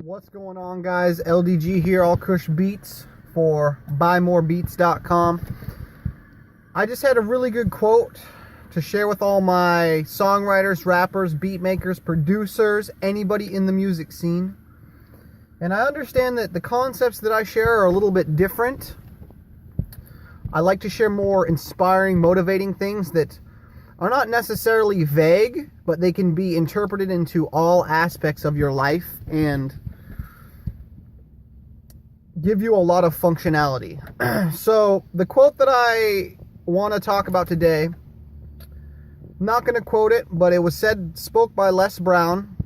What's going on, guys? LDG here, All Kush Beats for buymorebeats.com. I just had a really good quote to share with all my songwriters, rappers, beat makers, producers, anybody in the music scene. And I understand that the concepts that I share are a little bit different. I like to share more inspiring, motivating things that are not necessarily vague, but they can be interpreted into all aspects of your life and give you a lot of functionality. So the quote that I want to talk about today, I'm not going to quote it, but it was spoke by Les Brown,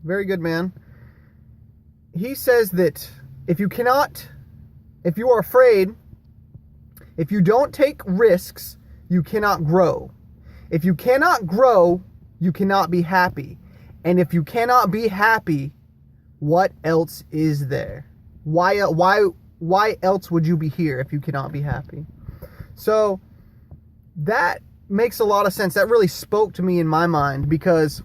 very good man. He says that if you are afraid, if you don't take risks, you cannot grow. If you cannot grow, you cannot be happy. And if you cannot be happy, what else is there? Why else would you be here if you cannot be happy? So that makes a lot of sense. That really spoke to me in my mind, because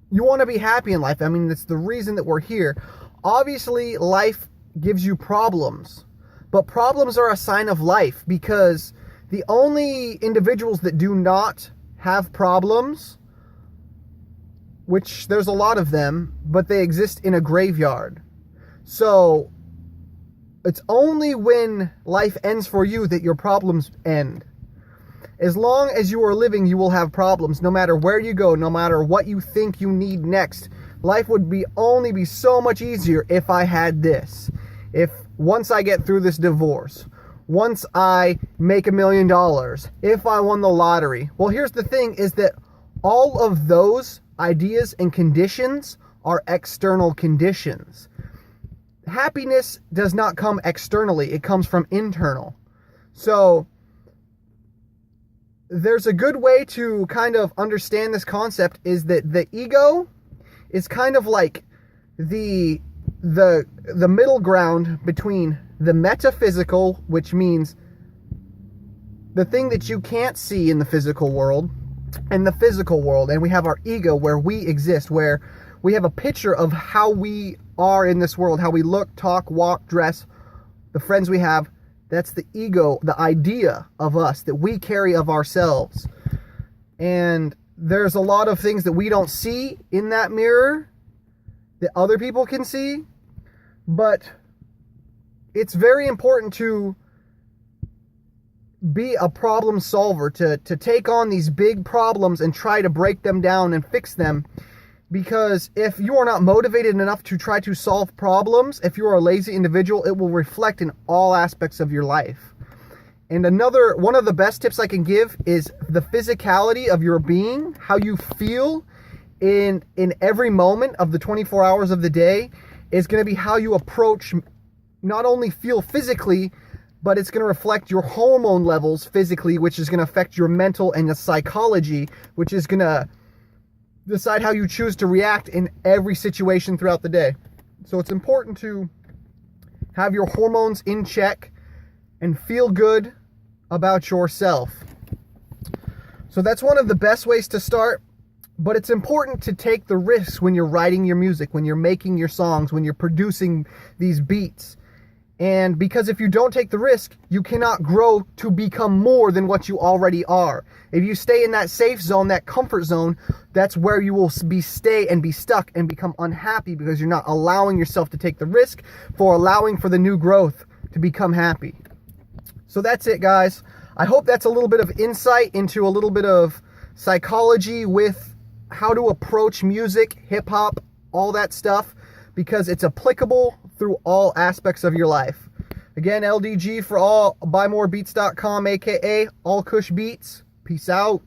you want to be happy in life. I mean, that's the reason that we're here. Obviously, life gives you problems, but problems are a sign of life, because the only individuals that do not have problems, which there's a lot of them, but they exist in a graveyard. So it's only when life ends for you that your problems end. As long as you are living, you will have problems, no matter where you go, no matter what you think you need next. Life would only be so much easier if I had this. If once I get through this divorce, once I make $1 million, if I won the lottery. Well, here's the thing, is that all of those ideas and conditions are external conditions. Happiness does not come externally, it comes from internal. So there's a good way to kind of understand this concept, is that the ego is kind of like the middle ground between the metaphysical, which means the thing that you can't see in the physical world, and the physical world. And we have our ego, where we exist, where we have a picture of how we are in this world, how we look, talk, walk, dress, the friends we have. That's the ego, the idea of us that we carry of ourselves. And there's a lot of things that we don't see in that mirror that other people can see, but it's very important to be a problem solver, to take on these big problems and try to break them down and fix them. Because if you are not motivated enough to try to solve problems, if you are a lazy individual, it will reflect in all aspects of your life. And one of the best tips I can give is the physicality of your being, how you feel in every moment of the 24 hours of the day is going to be how you approach, not only feel physically, but it's going to reflect your hormone levels physically, which is going to affect your mental and the psychology, which is going to decide how you choose to react in every situation throughout the day. So it's important to have your hormones in check and feel good about yourself. So that's one of the best ways to start, but it's important to take the risks when you're writing your music, when you're making your songs, when you're producing these beats. And because if you don't take the risk, you cannot grow to become more than what you already are. If you stay in that safe zone, that comfort zone, that's where you will stay and be stuck and become unhappy, because you're not allowing yourself to take the risk for allowing for the new growth to become happy. So that's it, guys. I hope that's a little bit of insight into a little bit of psychology with how to approach music, hip-hop, all that stuff, because it's applicable through all aspects of your life. Again, LDG for buymorebeats.com, aka All Kush Beats. Peace out.